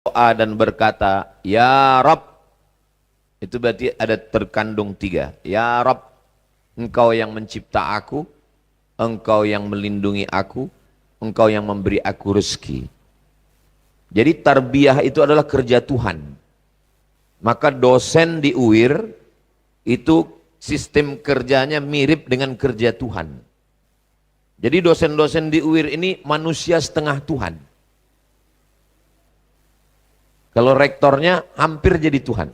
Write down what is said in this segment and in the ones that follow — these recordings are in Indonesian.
berdoa dan berkata, Ya Rabb, itu berarti ada terkandung tiga. Ya Rabb, Engkau yang mencipta aku, Engkau yang melindungi aku, Engkau yang memberi aku rezeki. Jadi tarbiyah itu adalah kerja Tuhan. Maka dosen di UIR itu sistem kerjanya mirip dengan kerja Tuhan. Jadi dosen-dosen di UIR ini manusia setengah Tuhan. Kalau rektornya hampir jadi Tuhan.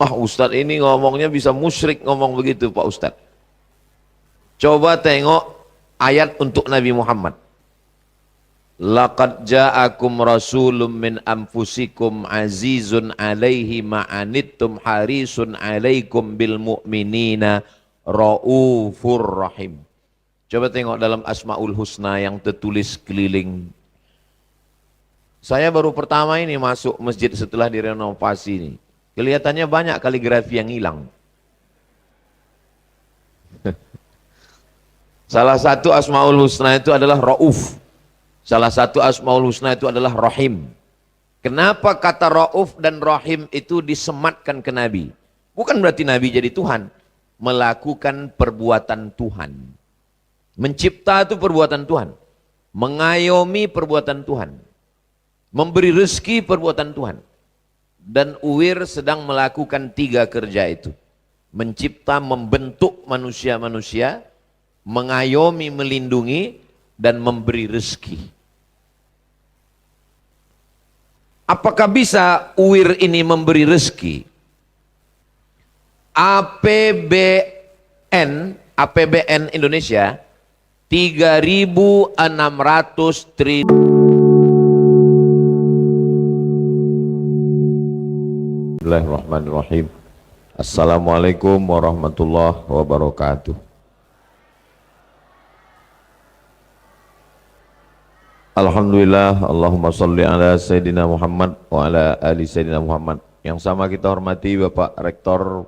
Ustadz ini ngomongnya bisa musyrik ngomong begitu Pak Ustadz. Coba tengok ayat untuk Nabi Muhammad. Laqad ja'akum rasulun min anfusikum azizun alaihi ma'anittum harisun alaikum bil mu'minina raufur rahim. Coba tengok dalam Asmaul Husna yang tertulis keliling. Saya baru pertama ini masuk masjid setelah direnovasi ini. Kelihatannya banyak kaligrafi yang hilang. Salah satu Asmaul Husna itu adalah Rauf. Salah satu Asmaul Husna itu adalah Rahim. Kenapa kata Rauf dan Rahim itu disematkan ke Nabi? Bukan berarti Nabi jadi Tuhan. Melakukan perbuatan Tuhan. Mencipta itu perbuatan Tuhan. Mengayomi perbuatan Tuhan. Memberi rezeki perbuatan Tuhan. Dan UIR sedang melakukan tiga kerja itu. Mencipta, membentuk manusia-manusia, mengayomi, melindungi, dan memberi rezeki. Apakah bisa UIR ini memberi rezeki? APBN Indonesia 3.600 triliun. Bismillahirrahmanirrahim. Assalamualaikum warahmatullahi wabarakatuh. Alhamdulillah, Allahumma salli ala Sayyidina Muhammad wa ala ali Sayyidina Muhammad. Yang sama kita hormati Bapak Rektor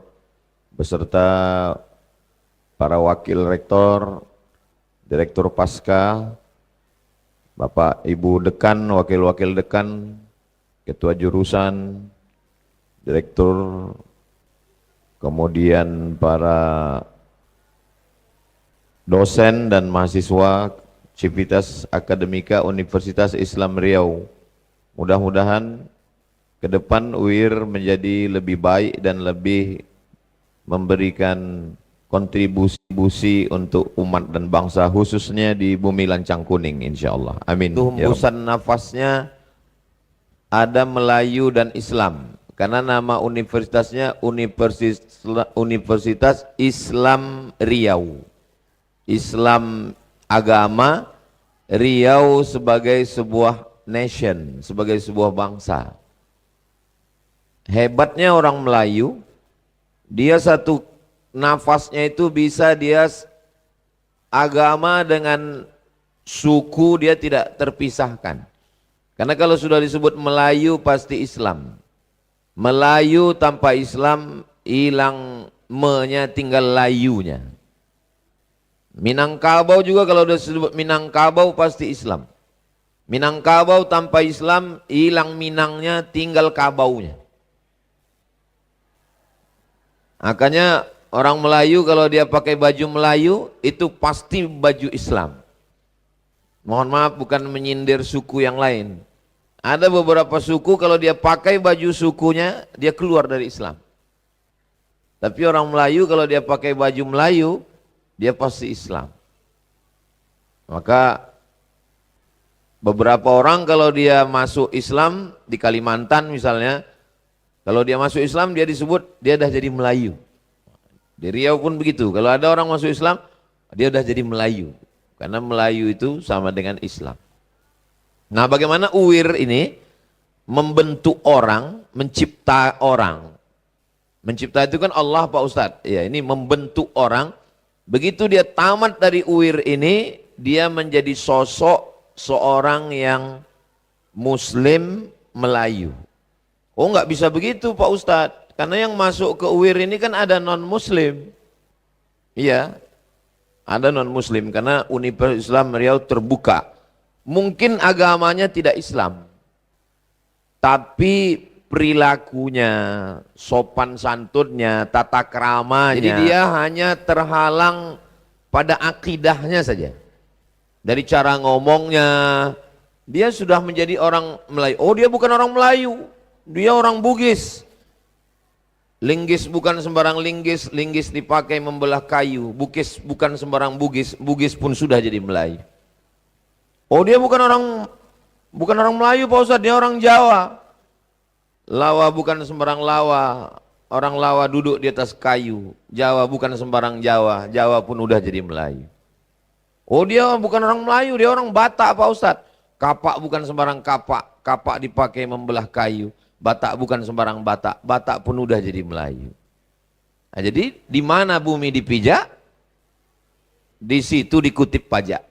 beserta para wakil rektor, Direktur Pasca, Bapak Ibu Dekan, wakil-wakil dekan, Ketua Jurusan, Direktur, kemudian para dosen dan mahasiswa Civitas Akademika Universitas Islam Riau. Mudah-mudahan ke depan UIR menjadi lebih baik dan lebih memberikan kontribusi untuk umat dan bangsa, khususnya di bumi lancang kuning, insyaAllah. Amin. Hembusan nafasnya ada Melayu dan Islam. Karena nama universitasnya Universitas Islam Riau. Islam agama, Riau sebagai sebuah nation, sebagai sebuah bangsa. Hebatnya orang Melayu, dia satu nafasnya itu bisa dia agama dengan suku dia tidak terpisahkan. Karena kalau sudah disebut Melayu pasti Islam. Melayu tanpa Islam hilang me-nya, tinggal layunya. Minangkabau juga kalau sudah disebut Minangkabau pasti Islam. Minangkabau tanpa Islam hilang minangnya, tinggal kabaunya. Makanya orang Melayu kalau dia pakai baju Melayu itu pasti baju Islam. Mohon maaf bukan menyindir suku yang lain. Ada beberapa suku kalau dia pakai baju sukunya dia keluar dari Islam. Tapi orang Melayu kalau dia pakai baju Melayu dia pasti Islam. Maka beberapa orang kalau dia masuk Islam di Kalimantan misalnya, kalau dia masuk Islam dia disebut dia dah jadi Melayu. Di Riau pun begitu. Kalau ada orang masuk Islam dia dah jadi Melayu. Karena Melayu itu sama dengan Islam. Nah, bagaimana UIR ini membentuk orang, mencipta orang. Mencipta itu kan Allah Pak Ustadz. Ya, ini membentuk orang. Begitu dia tamat dari UIR ini, dia menjadi sosok seorang yang Muslim Melayu. Oh, nggak bisa begitu Pak Ustadz. Karena yang masuk ke UIR ini kan ada non-Muslim. Iya, ada non-Muslim karena Universitas Islam Riau terbuka. mungkin agamanya tidak Islam, tapi perilakunya, sopan santunnya, tata keramanya, jadi dia hanya terhalang pada akidahnya saja. Dari cara ngomongnya, dia sudah menjadi orang Melayu. Oh, dia bukan orang Melayu, dia orang Bugis. Linggis bukan sembarang linggis, linggis dipakai membelah kayu. Bugis bukan sembarang Bugis, Bugis pun sudah jadi Melayu. Oh, dia bukan orang Melayu Pak Ustadz, dia orang Jawa. Lawa bukan sembarang lawa, orang Lawa duduk di atas kayu. Jawa bukan sembarang Jawa, Jawa pun udah jadi Melayu. Oh, dia bukan orang Melayu, dia orang Batak Pak Ustadz. Kapak bukan sembarang kapak, kapak dipakai membelah kayu. Batak bukan sembarang Batak, Batak pun udah jadi Melayu. Nah, jadi di mana bumi dipijak, di situ dikutip pajak.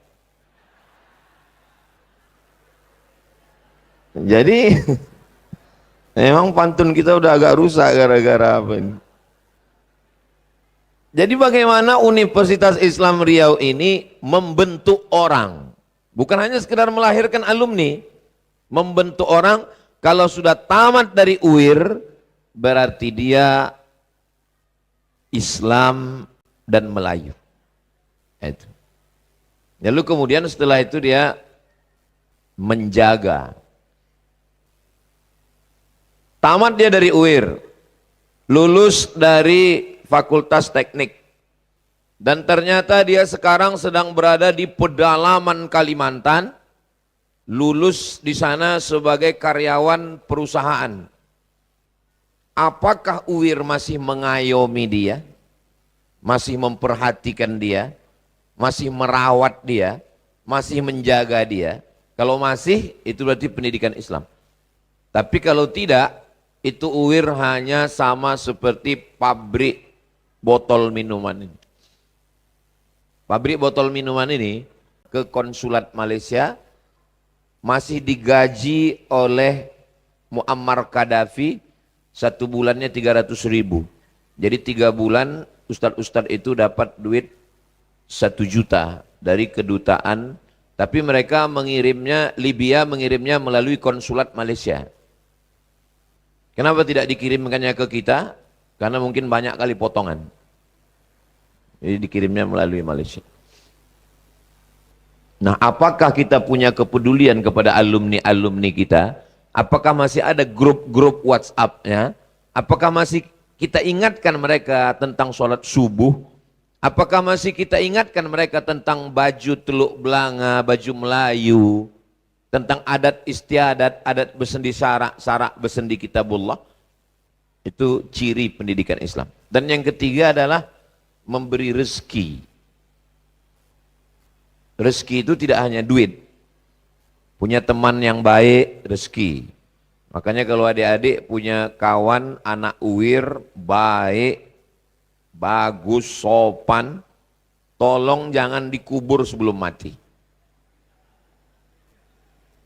Jadi memang pantun kita udah agak rusak gara-gara apa ini. Jadi bagaimana Universitas Islam Riau ini membentuk orang, bukan hanya sekedar melahirkan alumni, membentuk orang. Kalau sudah tamat dari UIR, berarti dia Islam dan Melayu. Itu. Lalu kemudian setelah itu dia menjaga. Tamat dia dari UIR, lulus dari Fakultas Teknik, dan ternyata dia sekarang sedang berada di pedalaman Kalimantan, lulus di sana sebagai karyawan perusahaan. Apakah UIR masih mengayomi dia? Masih memperhatikan dia? Masih merawat dia? Masih menjaga dia? Kalau masih, itu berarti pendidikan Islam. Tapi kalau tidak, itu UIR hanya sama seperti pabrik botol minuman ini. Pabrik botol minuman ini ke konsulat Malaysia, masih digaji oleh Muammar Gaddafi, 1 bulannya 300.000. Jadi 3 bulan ustadz-ustadz itu dapat duit 1 juta dari kedutaan. Tapi mereka mengirimnya, Libya mengirimnya melalui konsulat Malaysia. Kenapa tidak dikirimkannya ke kita? Karena mungkin banyak kali potongan. Jadi dikirimnya melalui Malaysia. Nah, apakah kita punya kepedulian kepada alumni-alumni kita? Apakah masih ada grup-grup WhatsApp-nya? Apakah masih kita ingatkan mereka tentang sholat subuh? Apakah masih kita ingatkan mereka tentang baju teluk belanga, baju Melayu? Tentang adat istiadat, adat besendi sarak besendi kitabullah? Itu ciri pendidikan Islam. Dan yang ketiga adalah memberi rezeki. Rezeki itu tidak hanya duit. Punya teman yang baik, rezeki. Makanya kalau adik-adik punya kawan anak UIR, baik, bagus, sopan, tolong jangan dikubur sebelum mati.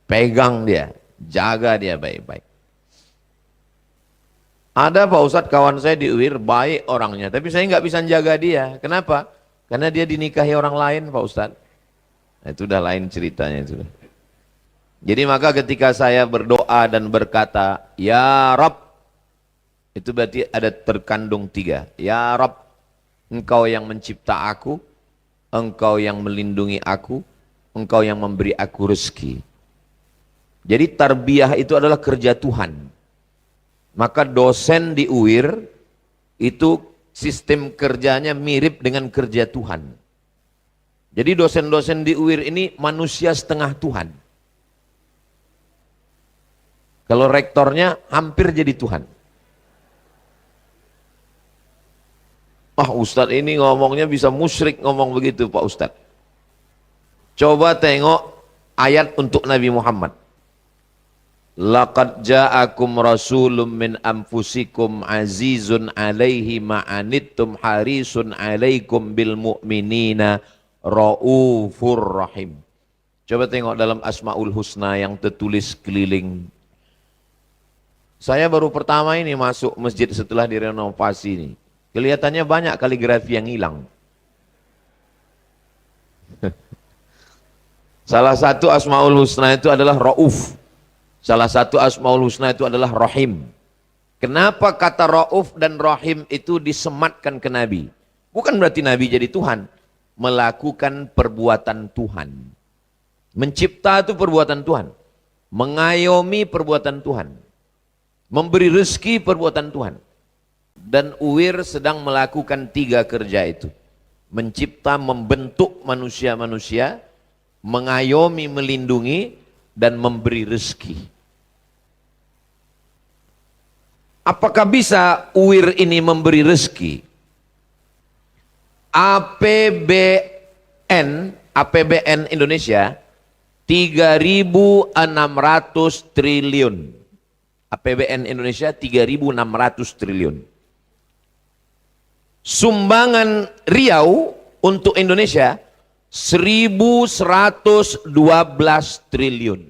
Pegang dia, jaga dia baik-baik. Ada Pak Ustadz kawan saya di UIR, baik orangnya, tapi saya nggak bisa jaga dia. Kenapa? Karena dia dinikahi orang lain Pak Ustadz. Nah, itu udah lain ceritanya itu. Jadi maka ketika saya berdoa dan berkata, Ya Rabb, itu berarti ada terkandung 3. Ya Rabb, Engkau yang mencipta aku, Engkau yang melindungi aku, Engkau yang memberi aku rezeki. Jadi tarbiyah itu adalah kerja Tuhan. Maka dosen di UIR itu sistem kerjanya mirip dengan kerja Tuhan. Jadi dosen-dosen di UIR ini manusia setengah Tuhan. Kalau rektornya hampir jadi Tuhan. Ustadz ini ngomongnya bisa musyrik ngomong begitu Pak Ustadz. Coba tengok ayat untuk Nabi Muhammad. Laqad ja'akum rasulun min anfusikum azizun alaihi ma'anittum harisun alaikum bil mu'minina Raufur Rahim. Coba tengok dalam Asmaul Husna yang tertulis keliling. Saya baru pertama ini masuk masjid setelah direnovasi ini. Kelihatannya banyak kaligrafi yang hilang. Salah satu Asmaul Husna itu adalah Rauf. Salah satu Asmaul Husna itu adalah Rahim. Kenapa kata Rauf dan Rahim itu disematkan ke Nabi? Bukan berarti Nabi jadi Tuhan. Melakukan perbuatan Tuhan. Mencipta itu perbuatan Tuhan. Mengayomi perbuatan Tuhan. Memberi rezeki perbuatan Tuhan. Dan Uwir sedang melakukan 3 kerja itu. Mencipta, membentuk manusia-manusia, mengayomi, melindungi, dan memberi rezeki. Apakah bisa Uwir ini memberi rezeki? APBN Indonesia 3.600 triliun. APBN Indonesia 3.600 triliun. Sumbangan Riau untuk Indonesia 1.112 triliun.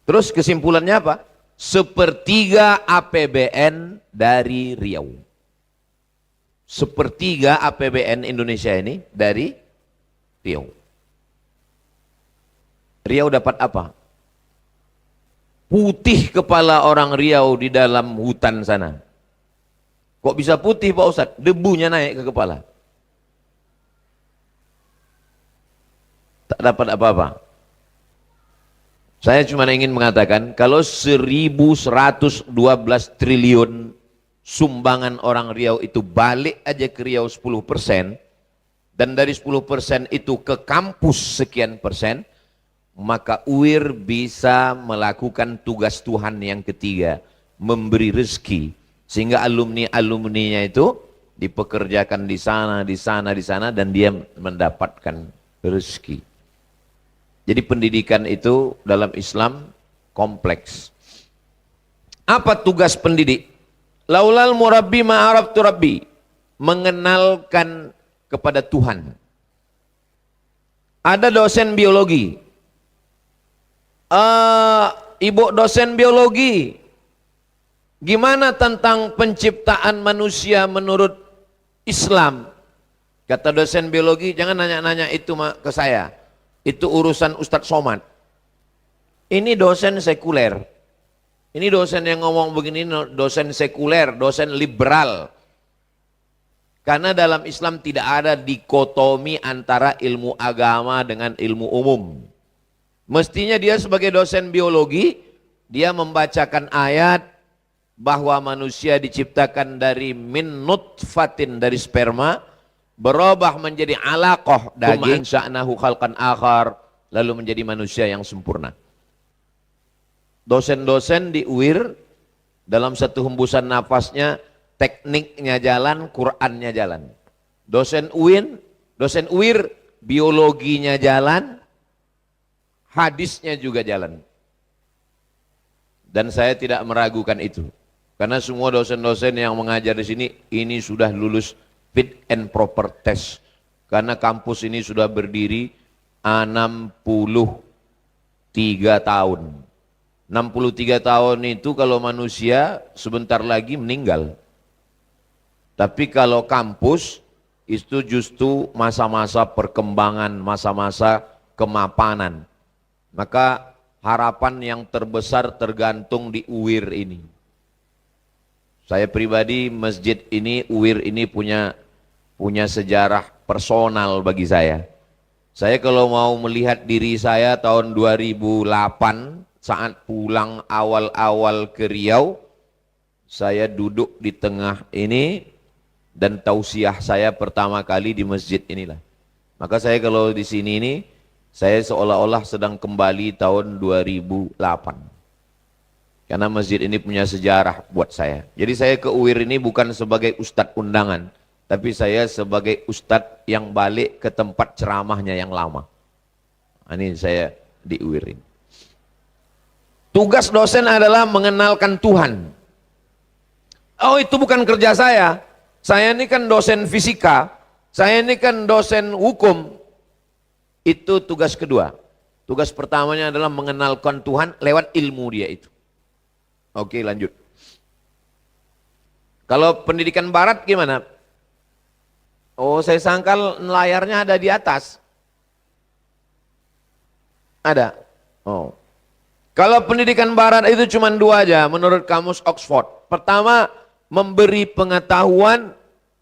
Terus kesimpulannya apa? 1/3 APBN dari Riau. 1/3 APBN Indonesia ini dari Riau. Riau dapat apa? Putih kepala orang Riau di dalam hutan sana. Kok bisa putih Pak Ustadz? Debunya naik ke kepala. Tak dapat apa-apa. Saya cuma ingin mengatakan, kalau 1.112 triliun sumbangan orang Riau itu balik aja ke Riau 10%, dan dari 10% itu ke kampus sekian persen, maka Uwir bisa melakukan tugas Tuhan yang ketiga, memberi rezeki, sehingga alumni-alumninya itu dipekerjakan di sana, di sana, di sana, dan dia mendapatkan rezeki. Jadi pendidikan itu dalam Islam kompleks. Apa tugas pendidik? Laulal murabbi ma'arabtu rabbi. Mengenalkan kepada Tuhan. Ada dosen biologi. Ibu dosen biologi, gimana tentang penciptaan manusia menurut Islam? Kata dosen biologi, jangan nanya-nanya itu ke saya. Itu urusan Ustadz Somad. Ini dosen sekuler. Ini dosen yang ngomong begini, dosen sekuler, dosen liberal. Karena dalam Islam tidak ada dikotomi antara ilmu agama dengan ilmu umum. Mestinya dia sebagai dosen biologi, dia membacakan ayat bahwa manusia diciptakan dari min nutfatin, dari sperma, berubah menjadi alaqah, daging, sya'nahu khalqan akhar, lalu menjadi manusia yang sempurna. Dosen-dosen di Uwir dalam satu hembusan nafasnya, tekniknya jalan, Qur'annya jalan. Dosen Uwir biologinya jalan, hadisnya juga jalan. Dan saya tidak meragukan itu. Karena semua dosen-dosen yang mengajar di sini, ini sudah lulus fit and proper test. Karena kampus ini sudah berdiri 63 tahun. 63 tahun itu kalau manusia sebentar lagi meninggal. Tapi kalau kampus itu justru masa-masa perkembangan, masa-masa kemapanan. Maka harapan yang terbesar tergantung di Uwir ini. Saya pribadi masjid ini, Uwir ini punya sejarah personal bagi saya. Saya kalau mau melihat diri saya tahun 2008 saat pulang awal-awal ke Riau, saya duduk di tengah ini dan tausiah saya pertama kali di masjid inilah. Maka saya kalau di sini ini, saya seolah-olah sedang kembali tahun 2008. Karena masjid ini punya sejarah buat saya. Jadi saya ke Uwir ini bukan sebagai ustadz undangan, tapi saya sebagai ustadz yang balik ke tempat ceramahnya yang lama. Ini saya di Uwir ini. Tugas dosen adalah mengenalkan Tuhan. Oh, itu bukan kerja saya. Saya ini kan dosen fisika, saya ini kan dosen hukum. Itu tugas kedua. Tugas pertamanya adalah mengenalkan Tuhan lewat ilmu dia itu. Oke, lanjut. Kalau pendidikan barat gimana? Oh, saya sangka layarnya ada di atas. Ada. Oh. Kalau pendidikan barat itu cuma dua aja menurut kamus Oxford. Pertama, memberi pengetahuan,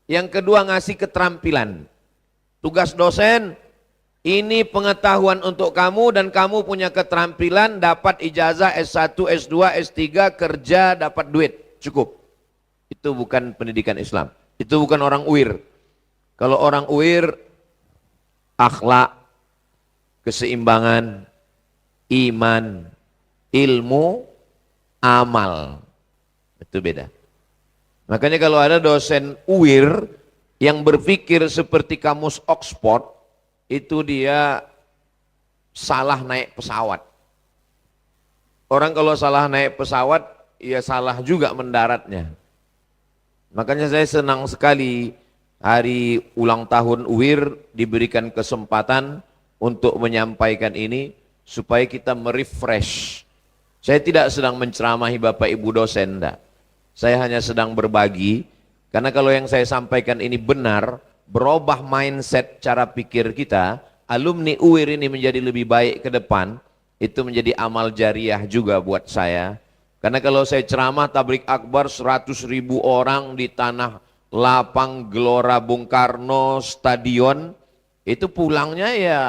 yang kedua ngasih keterampilan. Tugas dosen, ini pengetahuan untuk kamu dan kamu punya keterampilan, dapat ijazah S1, S2, S3, kerja, dapat duit. Cukup. Itu bukan pendidikan Islam. Itu bukan orang UIR. Kalau orang UIR, akhlak, keseimbangan, iman, ilmu, amal. Itu beda. Makanya kalau ada dosen UIR yang berpikir seperti kamus Oxford, itu dia salah naik pesawat. Orang kalau salah naik pesawat, ya salah juga mendaratnya. Makanya saya senang sekali hari ulang tahun UIR diberikan kesempatan untuk menyampaikan ini supaya kita merefresh. Saya tidak sedang menceramahi Bapak Ibu dosen, enggak. Saya hanya sedang berbagi, karena kalau yang saya sampaikan ini benar, berubah mindset cara pikir kita, alumni UIR ini menjadi lebih baik ke depan, itu menjadi amal jariah juga buat saya. Karena kalau saya ceramah tablik akbar 100.000 orang di tanah lapang Gelora Bung Karno stadion, itu pulangnya ya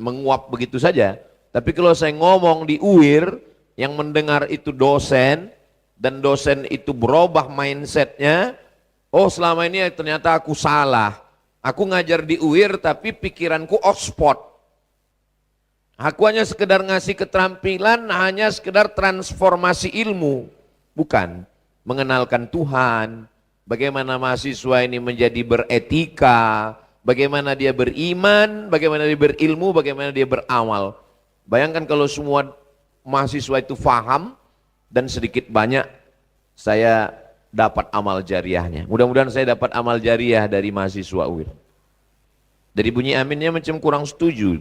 menguap begitu saja. Tapi kalau saya ngomong di UIR, yang mendengar itu dosen, dan dosen itu berubah mindsetnya, oh selama ini ternyata aku salah, aku ngajar di UIR tapi pikiranku Oxford. Aku hanya sekedar ngasih keterampilan, hanya sekedar transformasi ilmu, bukan mengenalkan Tuhan, bagaimana mahasiswa ini menjadi beretika, bagaimana dia beriman, bagaimana dia berilmu, bagaimana dia beramal. Bayangkan kalau semua mahasiswa itu faham, dan sedikit banyak saya dapat amal jariahnya. Mudah-mudahan saya dapat amal jariah dari mahasiswa UIR. Dari bunyi aminnya macam kurang setuju.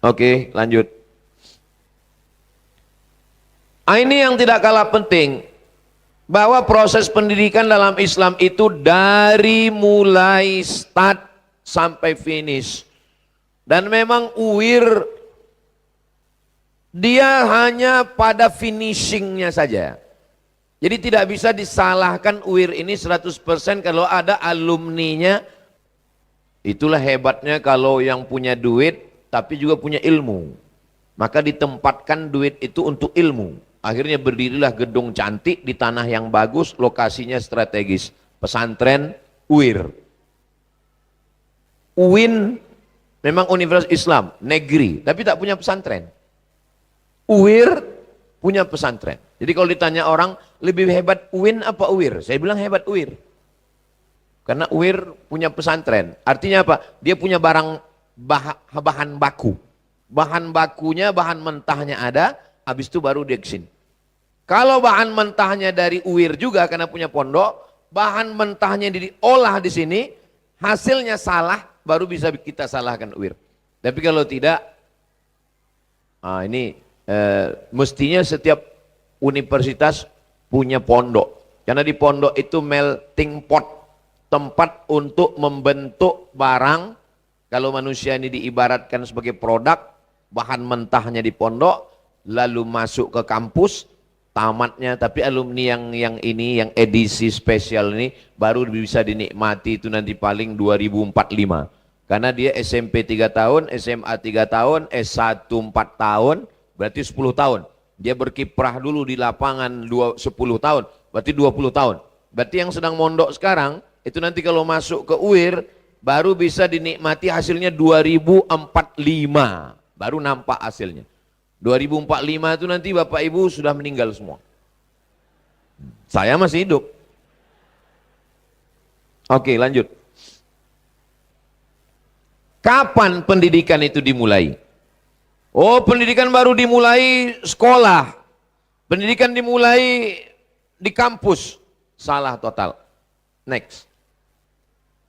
Oke, lanjut. Ini yang tidak kalah penting, bahwa proses pendidikan dalam Islam itu dari mulai start sampai finish. Dan memang UIR dia hanya pada finishingnya saja. Jadi tidak bisa disalahkan UIR ini 100% kalau ada alumninya. Itulah hebatnya kalau yang punya duit tapi juga punya ilmu. Maka ditempatkan duit itu untuk ilmu. Akhirnya berdirilah gedung cantik di tanah yang bagus, lokasinya strategis. Pesantren UIR. UIN memang universitas Islam, negeri, tapi tak punya pesantren. UIR punya pesantren. Jadi kalau ditanya orang, lebih hebat UIN apa UIR? Saya bilang hebat UIR. Karena UIR punya pesantren. Artinya apa? Dia punya barang bahan baku. Bahan bakunya, bahan mentahnya ada, habis itu baru dia kesini. Kalau bahan mentahnya dari UIR juga karena punya pondok, bahan mentahnya diolah di sini, hasilnya salah, baru bisa kita salahkan UIR. Tapi kalau tidak, mestinya setiap universitas punya pondok. Karena di pondok itu melting pot, tempat untuk membentuk barang. Kalau manusia ini diibaratkan sebagai produk, bahan mentahnya di pondok, lalu masuk ke kampus, tamatnya, tapi alumni yang ini, yang edisi spesial ini, baru bisa dinikmati itu nanti paling 2045. Karena dia SMP 3 tahun, SMA 3 tahun, S1 4 tahun, berarti 10 tahun. Dia berkiprah dulu di lapangan 10 tahun, berarti 20 tahun. Berarti yang sedang mondok sekarang, itu nanti kalau masuk ke UIR, baru bisa dinikmati hasilnya 2045. Baru nampak hasilnya. 2045 itu nanti Bapak Ibu sudah meninggal semua. Saya masih hidup. Oke, lanjut. Kapan pendidikan itu dimulai? Oh, pendidikan baru dimulai sekolah. Pendidikan dimulai di kampus. Salah total. Next.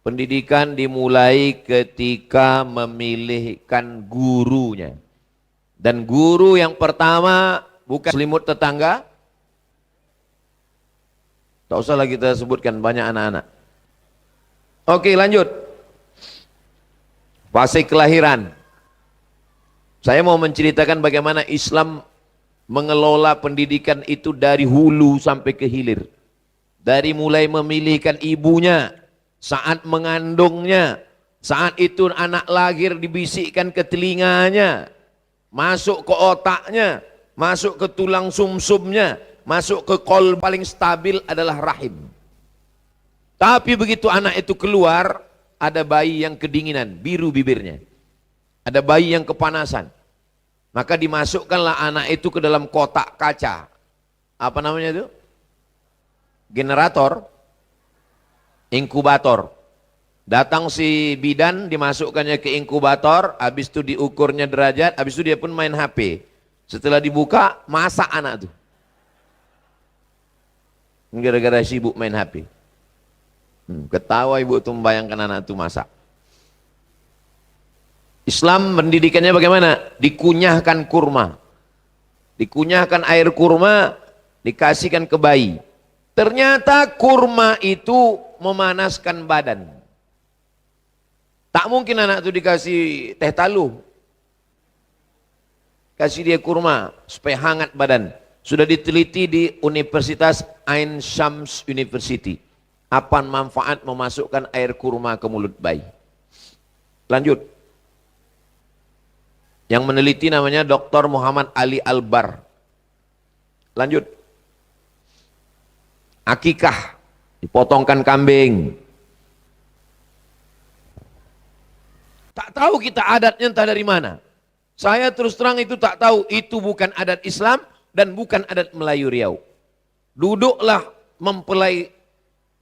Pendidikan dimulai ketika memilihkan gurunya. Dan guru yang pertama bukan selimut tetangga. Tak usah lagi kita sebutkan banyak anak-anak. Oke, lanjut. Fase kelahiran. Saya mau menceritakan bagaimana Islam mengelola pendidikan itu dari hulu sampai ke hilir. Dari mulai memilihkan ibunya, saat mengandungnya, saat itu anak lahir dibisikkan ke telinganya, masuk ke otaknya, masuk ke tulang sumsumnya, masuk ke kol paling stabil adalah rahim. Tapi begitu anak itu keluar, ada bayi yang kedinginan, biru bibirnya. Ada bayi yang kepanasan. Maka dimasukkanlah anak itu ke dalam kotak kaca. Apa namanya itu? Generator, inkubator. Datang si bidan, dimasukkannya ke inkubator, habis itu diukurnya derajat, habis itu dia pun main HP. Setelah dibuka, masak anak itu. Gara-gara sibuk main HP. Ketawa ibu itu membayangkan anak itu masak. Islam pendidikannya bagaimana? Dikunyahkan kurma. Dikunyahkan air kurma, dikasihkan ke bayi. Ternyata kurma itu memanaskan badan. Tak mungkin anak itu dikasih teh talu. Kasih dia kurma supaya hangat badan. Sudah diteliti di Universitas Ain Shams University. Apa manfaat memasukkan air kurma ke mulut bayi? Lanjut. Yang meneliti namanya Dr. Muhammad Ali Albar. Lanjut. Akikah, dipotongkan kambing. Tak tahu kita adatnya entah dari mana. Saya terus terang itu tak tahu, itu bukan adat Islam dan bukan adat Melayu Riau. Duduklah mempelai,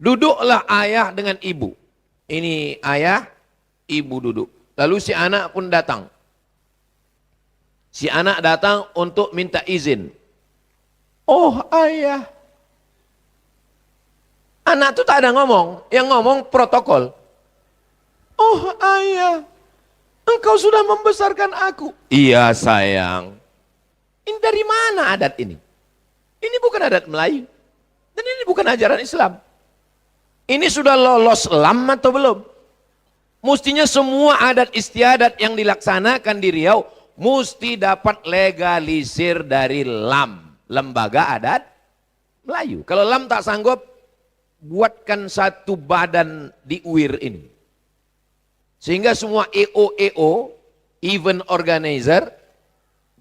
duduklah ayah dengan ibu. Ini ayah, ibu duduk. Lalu si anak pun datang. Si anak datang untuk minta izin. Oh ayah. Anak itu tak ada ngomong, yang ngomong protokol. Oh ayah, engkau sudah membesarkan aku. Iya sayang. Ini dari mana adat ini? Ini bukan adat Melayu. Dan ini bukan ajaran Islam. Ini sudah lolos LAM atau belum? Mestinya semua adat istiadat yang dilaksanakan di Riau mesti dapat legalisir dari LAM, Lembaga Adat Melayu. Kalau LAM tak sanggup, buatkan satu badan di UIR ini. Sehingga semua EO, event organizer,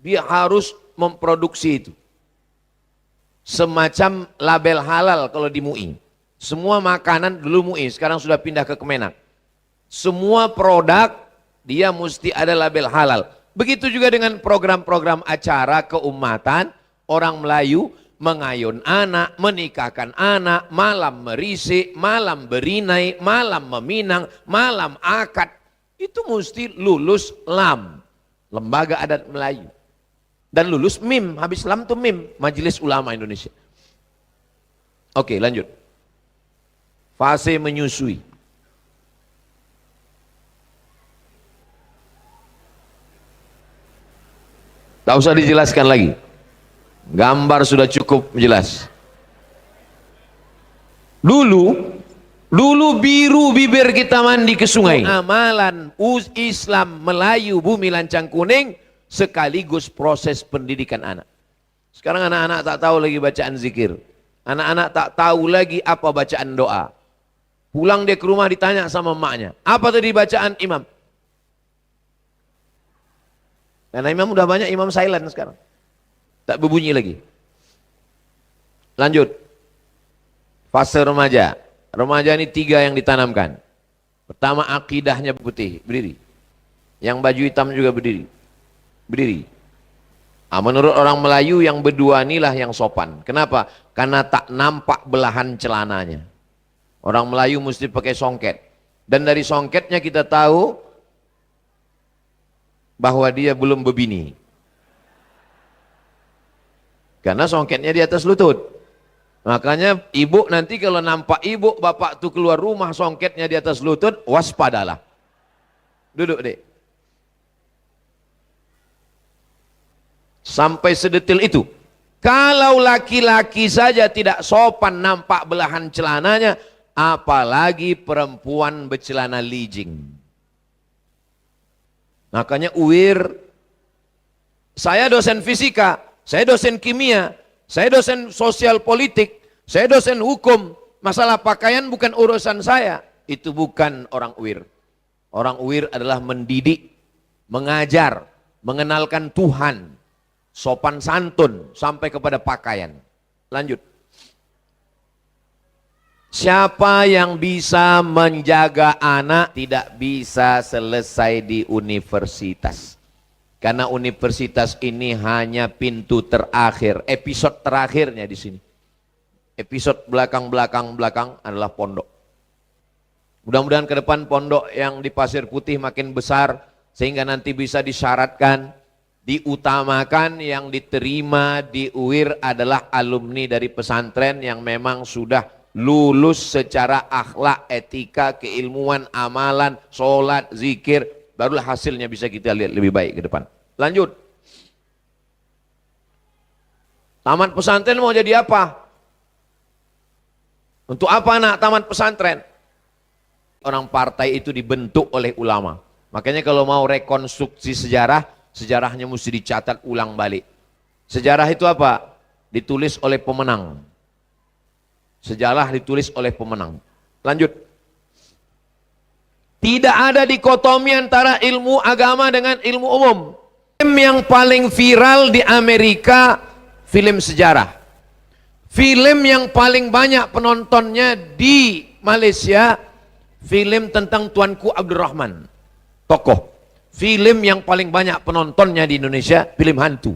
dia harus memproduksi itu. Semacam label halal kalau di MUI. Semua makanan dulu MUI, sekarang sudah pindah ke Kemenak. Semua produk dia mesti ada label halal. Begitu juga dengan program-program acara keumatan, orang Melayu mengayun anak, menikahkan anak, malam merisik, malam berinai, malam meminang, malam akad. Itu mesti lulus LAM, Lembaga Adat Melayu. Dan lulus MIM, habis LAM itu MIM, Majelis Ulama Indonesia. Oke, lanjut. Fase menyusui. Tak usah dijelaskan lagi. Gambar sudah cukup jelas. Dulu biru bibir kita mandi ke sungai. Amalan Islam Melayu bumi lancang kuning sekaligus proses pendidikan anak. Sekarang anak-anak tak tahu lagi bacaan zikir. Anak-anak tak tahu lagi apa bacaan doa. Pulang dia ke rumah ditanya sama emaknya, apa tadi bacaan imam? Karena imam udah banyak imam silent sekarang. Tak berbunyi lagi. Lanjut. Fase remaja. Remaja ini 3 yang ditanamkan. Pertama akidahnya putih, berdiri. Yang baju hitam juga berdiri. Berdiri. Menurut orang Melayu yang berdua inilah yang sopan. Kenapa? Karena tak nampak belahan celananya. Orang Melayu mesti pakai songket. Dan dari songketnya kita tahu bahwa dia belum berbini. Karena songketnya di atas lutut. Makanya ibu nanti kalau nampak ibu bapak tuh keluar rumah songketnya di atas lutut, waspadalah. Duduk deh. Sampai sedetil itu. Kalau laki-laki saja tidak sopan nampak belahan celananya, apalagi perempuan bercelana lijing. Makanya UIR, saya dosen fisika, saya dosen kimia, saya dosen sosial politik, saya dosen hukum. Masalah pakaian bukan urusan saya. Itu bukan orang UIR. Orang UIR adalah mendidik, mengajar, mengenalkan Tuhan, sopan santun sampai kepada pakaian. Lanjut. Siapa yang bisa menjaga anak tidak bisa selesai di universitas. Karena universitas ini hanya pintu terakhir, episode terakhirnya di sini. Episode belakang adalah pondok. Mudah-mudahan ke depan pondok yang di Pasir Putih makin besar sehingga nanti bisa disyaratkan, diutamakan yang diterima di UIR adalah alumni dari pesantren yang memang sudah lulus secara akhlak, etika, keilmuan, amalan, sholat, zikir, barulah hasilnya bisa kita lihat lebih baik ke depan. Lanjut. Tamat pesantren mau jadi apa? Untuk apa anak tamat pesantren? Orang partai itu dibentuk oleh ulama. Makanya kalau mau rekonstruksi sejarah, sejarahnya mesti dicatat ulang balik. Sejarah itu apa? Ditulis oleh pemenang. Sejarah ditulis oleh pemenang. Lanjut. Tidak ada dikotomi antara ilmu agama dengan ilmu umum. Film yang paling viral di Amerika, film sejarah. Film yang paling banyak penontonnya di Malaysia, film tentang Tuanku Abdul Rahman, tokoh. Film yang paling banyak penontonnya di Indonesia, film hantu.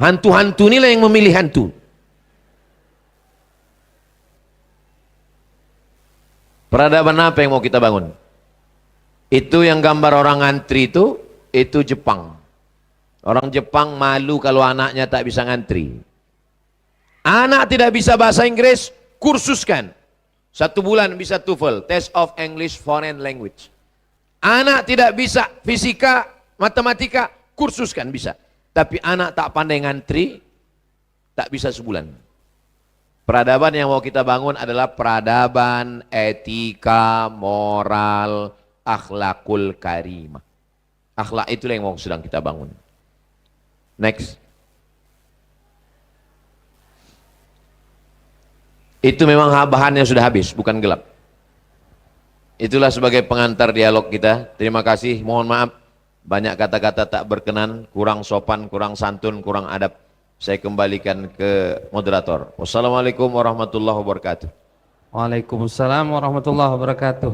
Hantu-hantu inilah yang memilih hantu. Peradaban apa yang mau kita bangun? Itu yang gambar orang ngantri itu Jepang. Orang Jepang malu kalau anaknya tak bisa ngantri. Anak tidak bisa bahasa Inggris, kursuskan. 1 bulan bisa TOEFL, Test of English Foreign Language. Anak tidak bisa fisika, matematika, kursuskan bisa. Tapi anak tak pandai ngantri, tak bisa sebulan. Peradaban yang mau kita bangun adalah peradaban etika, moral, akhlakul karimah. Akhlak itulah yang mau sedang kita bangun. Next. Itu memang bahannya sudah habis, bukan gelap. Itulah sebagai pengantar dialog kita. Terima kasih, mohon maaf. Banyak kata-kata tak berkenan, kurang sopan, kurang santun, kurang adab. Saya kembalikan ke moderator. Wassalamualaikum warahmatullahi wabarakatuh. Waalaikumsalam warahmatullahi wabarakatuh.